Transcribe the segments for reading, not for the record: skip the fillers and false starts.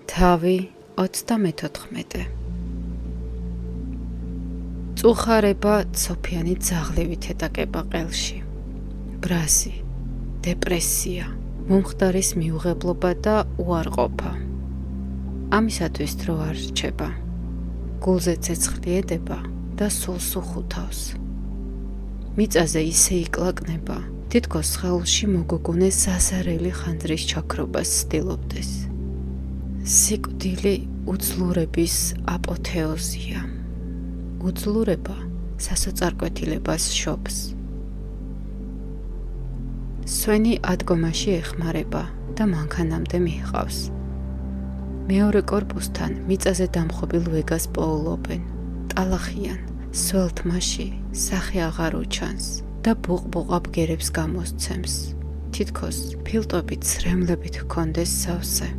თავი 34. წუხარება ცოფიანი ძაღლივით ეტაკება ყელში. ბრასი, დეპრესია, მომხდარის მიუღებლობა და უარყოფა. ამისათვის დრო არ რჩება. გულზე ცეცხლი ედება და სულს უხუთავს. მიწაზე ისე იკლაკნება, თითქოს სხეულში მოგოგონეს სასარელი ხანძრის ჩაქრობას ცდილობდეს. სიკვდილი უძლურების აპოთეოზია. უძლურება სასოწარკვეთილებას შობს. სვენი ადგომაში ეხმარება და მანქანამდე მიჰყავს. მეორე კორპუსთან მიწაზე დამხობილ ვეგას პოულობენ. ტალახიან, სველთმაში სახე აღარ უჩანს და ბუყბუყა ბგერებს გამოსცემს. თითქოს ფილტვებით სრემლებით ჰქონდეს სავსე.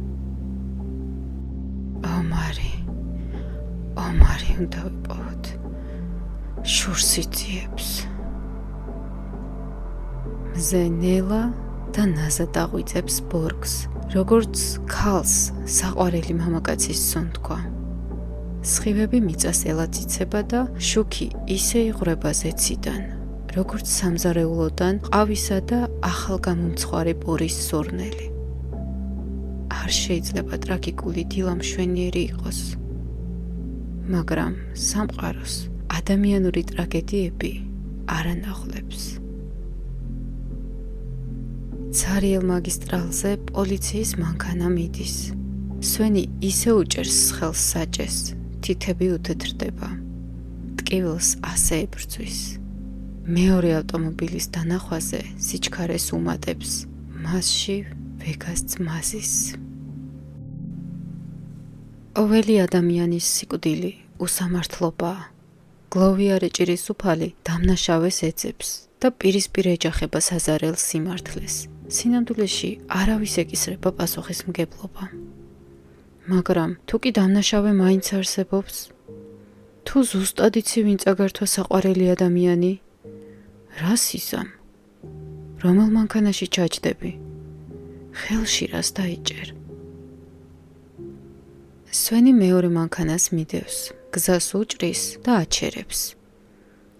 ომარი უნდა ვიპოვოთ. შურს იძიებს. მზე ნელა და ნაზად აღვიძებს ბორგს, როგორც ქალს საყვარელი მამაკაცის სუნთქვა. სხივები მიწას ელაციცება და შუქი ისე იღვრება ზეციდან, როგორც სამზარეულოდან ყავისა და ახალგამომცხვარი პურის სურნელი. არ შეიძლება ტრაგიკული დილა მშვენიერი იყოს. მაგრამ სამყაროს ადამიანური ტრაგედიები არ ანაღლებს. ცარიელ მაგისტრალზე პოლიციის მანქანა მიდის. სვენი ისე უჭერს ხელს საჭეს, თითები უთეთრდება. ტკივილს ასე ებრძვის. მეორე ავტომობილის დანახვაზე სიჩქარეს უმატებს. მასში ვეგას ძმაზის. ყოველი ადამიანის სიკვდილი უსამართლობაა. გლოვიარე ჭირის უფალი დამნაშავეს ეძებს და პირისპირ ეჯახება საზარელ სიმართლეს. სინამდვილეში არავის ეკისრება პასუხისმგებლობა. მაგრამ თუ კი დამნაშავე მაინც არსებობს, თუ ზუსტად იცი ვინ წაგართვა საყვარელი ადამიანი, რას იზამ? რომელ მანქანაში ჩაჯდები? ხელში რას დაიჭერ? სვენი მეორე მანქანას მიდევს, გზას უჭრის და აჩერებს.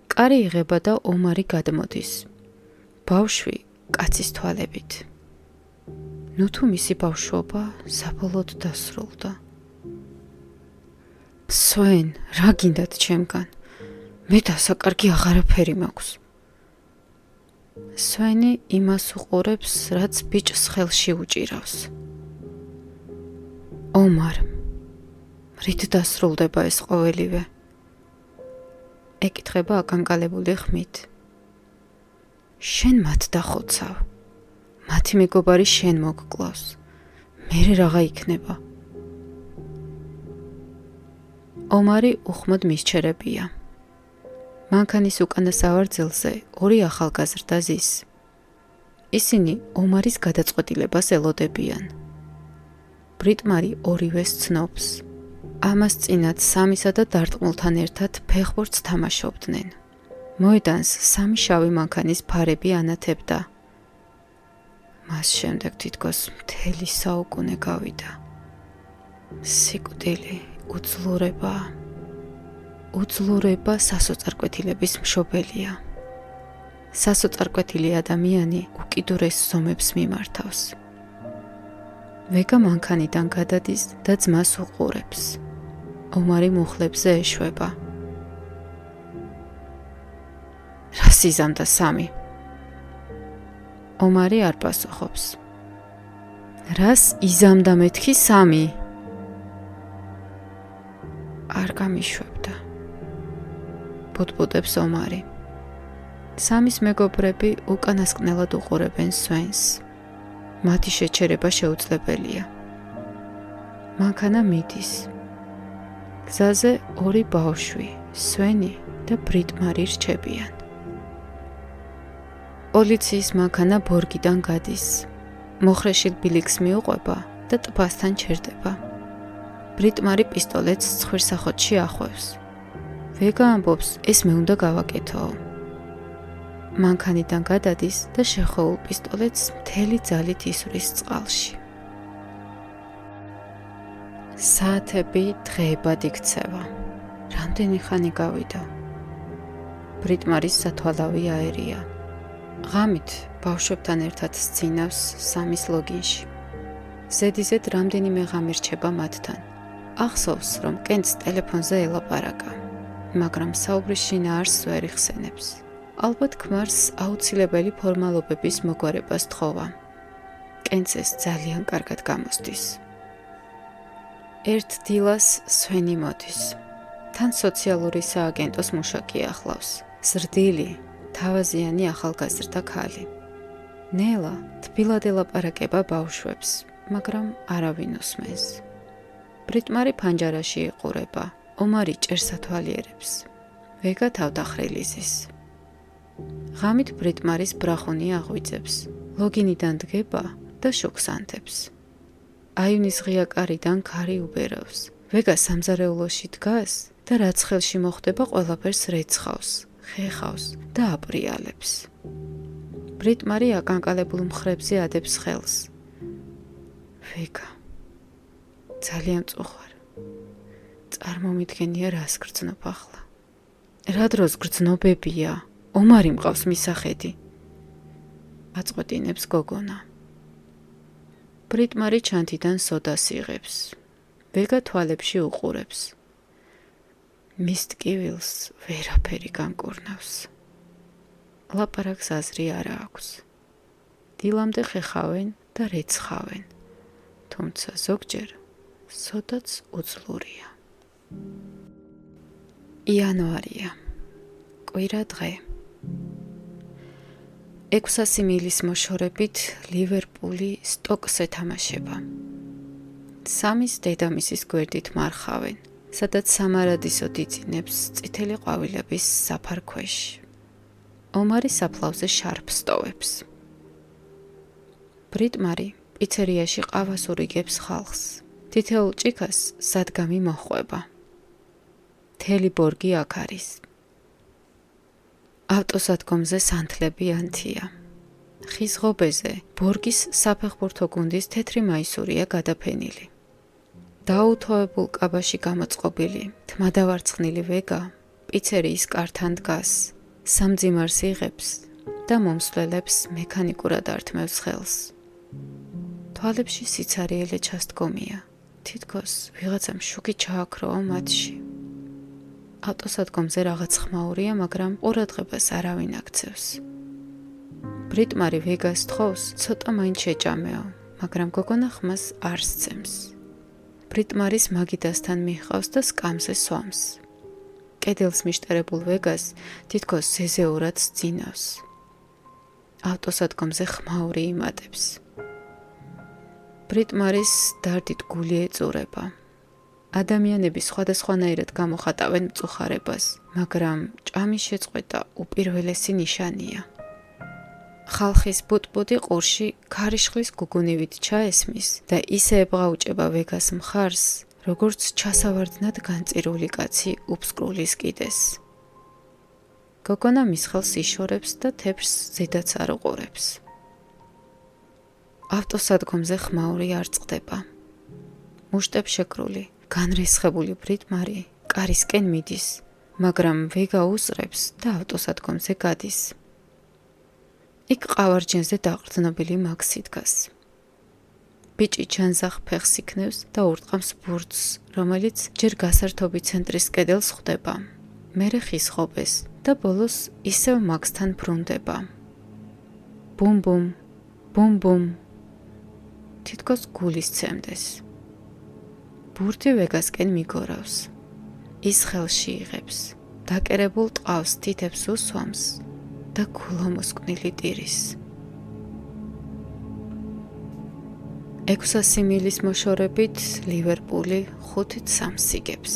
კარი იღება და ომარი გადმოდის. ბავშვი კაცის თვალებით. ნუ თუ მისი ბავშვობა საბოლოოდ დასრულდა. სვენ, რა გინდათ ჩემგან? მე დასაკარგი აღარაფერი მაქვს. სვენი იმას უყურებს, რაც ბიჭს ხელში უჭირავს. ომარ, რით დასრულდება ეს ყოველივე? ეკითხება აკანკალებული ხმით. შენ მათ დახოცავ. მათი მეგობარი შენ მოგკლავს. მერე რაღა იქნება? ომარი უხმოდ მისჩერებია. მანქანის უკანა სავარძელზე ორი ახალგაზრდა ზის. ისინი ომარის გადაწყვეტილებას ელოდებიან. ბრიტმარი ორივეს ცნობს. ამას წინათ სამისა და დარტყმულთან ერთად ფეხბურთს თამაშობდნენ. მოედანს სამი შავი მანქანის ფარები ანათებდა. მას შემდეგ თითქოს მთელი საუკუნე გავიდა. სიკვდილი, უძლურება სასოწარკვეთილების მშობელია. სასოწარკვეთილი ადამიანი უკიდურეს ზომებს მიმართავს. ვეგა მანქანიდან გადადის და ძმას უყურებს. ომარი მუხლებზე ეშვება. რას იზამდა სამი? ომარი არ პასუხობს. რას იზამდა მეთქი სამი? არ გამიშვებდა. ბუდბუდებს ომარი. სამის მეგობრები უკანასკნელად უყურებენ სვენს. მათი შეჩერება შეუძლებელია. მანქანა მიდის. გზაზე ორი ბავშვი, სვენი და ბრიტმარი რჩებიან. პოლიციის მანქანა ბორგიდან გადის. მოხრეშილ ბილიქს მიუყვება და ტბასთან ჩერდება. ბრიტმარი პისტოლეტს ცხვირსახოთში ახვევს. ვეგა ამბობს, ეს მე უნდა გავაკეთო. მანქანიდან გადადის და შეხოვულ პისტოლეტს მთელი ძალით ისვრის წყალში. საათები დღეებად იქცევა. რამდენი ხანი გავიდა? ბრიტმარის სათვალავი აერია. ღამით ბავშვებთან ერთად სცინავს სამის ლოგინში. ზედიზედ რამდენიმე ღამი რჩება მათთან. ახსოვს, რომ კენტს ტელეფონზე ელაპარაკა, მაგრამ საუბრის შინაარსს ვერ იხსენებს. ალბათ ქმარს აუცილებელი ფორმალობების მოგვარება სთხოვა. კენტს ეს ძალიან კარგად გამოსდის. ერთ დილას სვენი მოდის. თან სოციალური სააგენტოს მუშაკი ახლავს. ზრდილი, თავაზიანი ახალგაზრდა ქალი. ნელა თბილად ელაპარაკება ბავშვებს, მაგრამ არავინ უსმენს. ბრიტმარი ფანჯარაში იყურება, ომარი ჭერს ათვალიერებს. ვეგა თავდახრილი ზის. ღამით ბრიტმარის ბრახუნი აღვიძებს, ლოგინიდან დგება და შოკს ანთებს. აივნის ღია კარიდან ქარი უბერავს. ვეგა სამზარეულოში დგას და რაც ხელში მოხდება ყველაფერს რეცხავს, ხეხავს და აპრიალებს. ბრიტმარი აკანკალებულ მხრებზე ადებს ხელს. ვეგა, ძალიან მწუხარ. წარმომიდგენია რას გრძნობ ახლა. რა დროს გრძნობებია? ომარი მყავს მისახედი. აწყვეტინებს გოგონა. ბრიტმარი ჩანთიდან სოდას იღებს. ვეგა თვალებში უყურებს. მის ტკივილს ვერაფერი განკურნავს. ლაპარაკს აზრი არა აქვს. დილამდე ხეხავენ და რეცხავენ. თუმცა ზოგჯერ სოდაც უძლურია. იანვარია. კვირა დღე. 600 მილის მოშორებით ლივერპული სტოკს ეთამაშება. სამის დედამისის გვერდით მარხავენ, სადაც სამარადისო დიძინებს წითელი ყვავილების საფარ ქვეშ. ომარი საფლავზე შარფს ტოვებს. ბრიტმარი პიცერიაში ყავას ურიგებს ხალხს. თითოეულ ჭიქას სადგამი მოჰყვება. მთელი ბორგი აქ არის. ავტოსადგომზე სანთლები ანთია. ხის ღობეზე ბორგის საფეხბურთო გუნდის თეთრი მაისურია გადაფენილი. დაუთოებულ კაბაში გამოწყობილი, თმადავარცხნილი ვეგა პიცერიის კართან დგას, სამძიმარს იღებს და მომსვლელებს მექანიკურად ართმევს ხელს. თვალებში სიცარიელე ჩასდგომია, თითქოს ვიღაცამ შუქი ჩააქროა მათში. ავტოსადგომზე რაღაც ხმაურია, მაგრამ ყურადღებას არავინ აქცევს. ბრიტმარი ვეგას თხოვს ცოტა მაინც შეჭამეო, მაგრამ გოგონა ხმას არ სცემს. ბრიტმარის მაგიდასთან მიჰყავს და სკამზე სვამს. კედელს მიშტერებულ ვეგას თითქოს ზეზეურად სძინავს. ავტოსადგომზე ხმაური იმატებს. ბრიტმარის დარდით გული ეწურება. ადამიანები სხვადასხვანაირად გამოხატავენ მწუხარებას, მაგრამ ჭამის შეწყვეტა უპირველესი ნიშანია. ხალხის ბუტბუდი ყურში ქარიშხლის გუგუნივით ჩაესმის და ისე ებღაუჭება ვეგას მხარს, როგორც ჩასავარდნად განწირული კაცი უფსკრულის კიდეს. გოგონა მის ხელს იშორებს და თეფშს ზედაც არ უყურებს. ავტოსადგომზე ხმაური არ წყდება. მუშტებს შეკრული, განრისხებული ბრიტმარი კარისკენ მიდის, მაგრამ ვეგა უსწრებს და ავტოსადგომზე გადის. იქ ყავარჯენზე დაყრდნობილი მაქსი დგას. ბიჭი ჩანზახ ფეხს იქნევს და ურტყამს ბურთს, რომელიც ჯერ გასართობი ცენტრის კედელს ხვდება, მერე ხის ღობეს და ბოლოს ისევ მაქსთან ბრუნდება. ბუმ-ბუმ, ბუმ-ბუმ. თითქოს გული სცემდეს. ბურთი ვეგასკენ მიგორავს. ის ხელში იღებს. დაკერებულ ტყავს თითებს უსვამს და გულომოსკვნილი ტირის. 600 მილის მოშორებით ლივერპული 5-3 იგებს.